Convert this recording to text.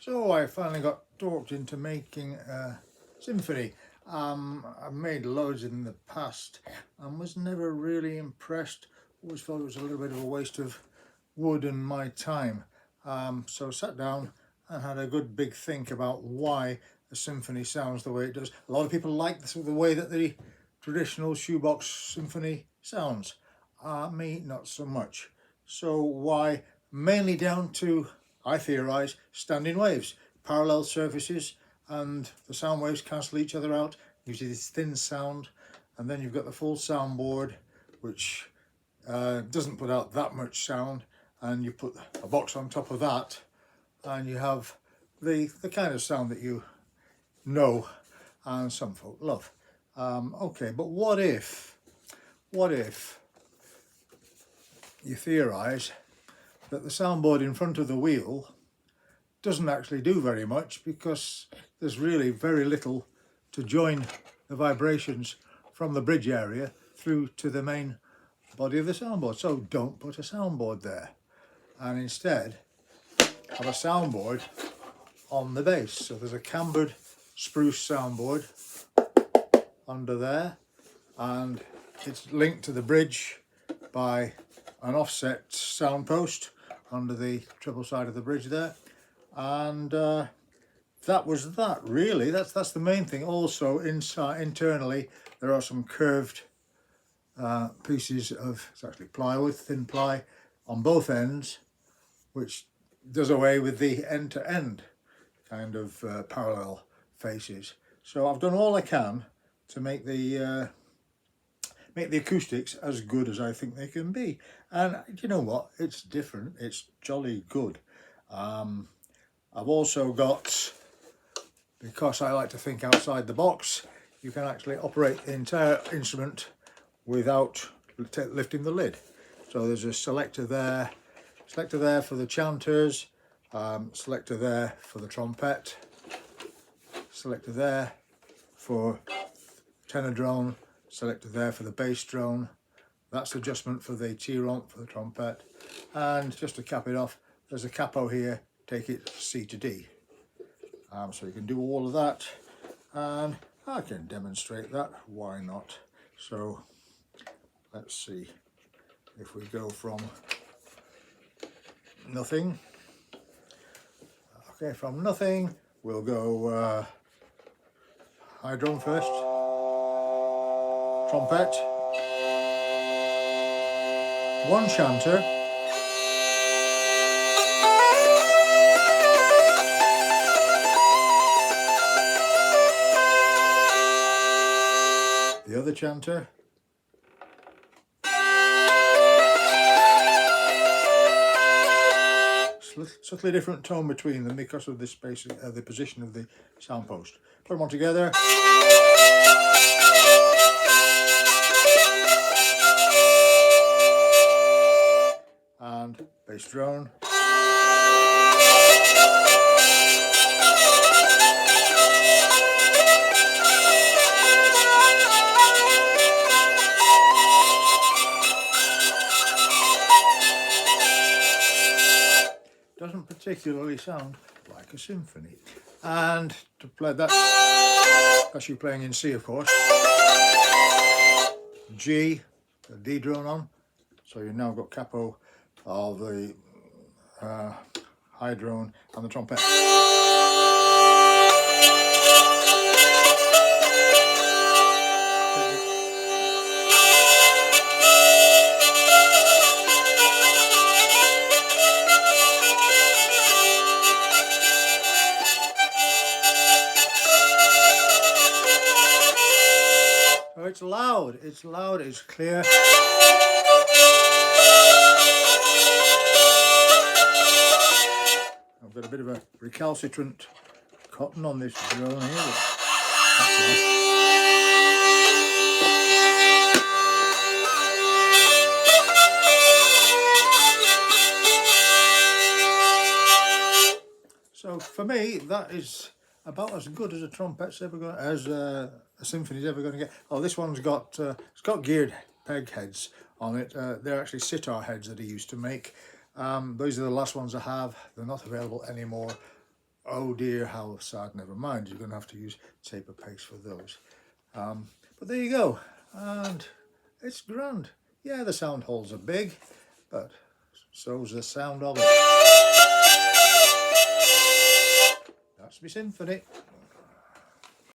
So I finally got talked into making a symphony. I've made loads in the past and was never really impressed. Always felt it was a little bit of a waste of wood and my time. So sat down and had a good big think about why a symphony sounds the way it does. A lot of people like the way that the traditional shoebox symphony sounds. Me, not so much. So why? Mainly down to, I theorise, standing waves, parallel surfaces, and the sound waves cancel each other out, gives you this thin sound, and then you've got the full soundboard, which doesn't put out that much sound, and you put a box on top of that, and you have the kind of sound that you know and some folk love. Okay, but what if you theorise that the soundboard in front of the wheel doesn't actually do very much, because there's really very little to join the vibrations from the bridge area through to the main body of the soundboard. So don't put a soundboard there, and instead have a soundboard on the bass. So there's a cambered spruce soundboard under there, and it's linked to the bridge by an offset sound post under the treble side of the bridge there, and that was that really. That's the main thing. Also internally there are some curved pieces of, it's actually plywood, thin ply on both ends, which does away with the end-to-end kind of parallel faces. So I've done all I can to make the acoustics as good as I think they can be, and you know what, it's different, it's jolly good. I've also got, because I like to think outside the box, you can actually operate the entire instrument without lifting the lid. So there's a selector there for the chanters, selector there for the trumpet, selector there for tenor drone, selector there for the bass drone. That's adjustment for the T-romp for the trumpet, and just to cap it off, there's a capo here, take it C to D. So you can do all of that, and I can demonstrate that, why not? So let's see if we go from nothing. Okay, from nothing we'll go high drone first, trumpet, one chanter, the other chanter, subtly different tone between them because of the space, the position of the sound post. Put them all together. And bass drone. Doesn't particularly sound like a symphony. And to play that, that's you playing in C, of course. G, the D drone on. So you've now got capo of the high drone and the trumpet. So it's loud, it's clear. I've got a bit of a recalcitrant cotton on this drone here. So for me, that is about as good as a trumpet's ever going, as a symphony's ever going to get. Oh, this one's got it's got geared peg heads on it. They're actually sitar heads that I used to make. Those are the last ones I have. They're not available anymore. Oh dear, how sad, never mind. You're going to have to use taper paste for those. But there you go. And it's grand. Yeah, the sound holes are big, but so's the sound of it. That's my symphony.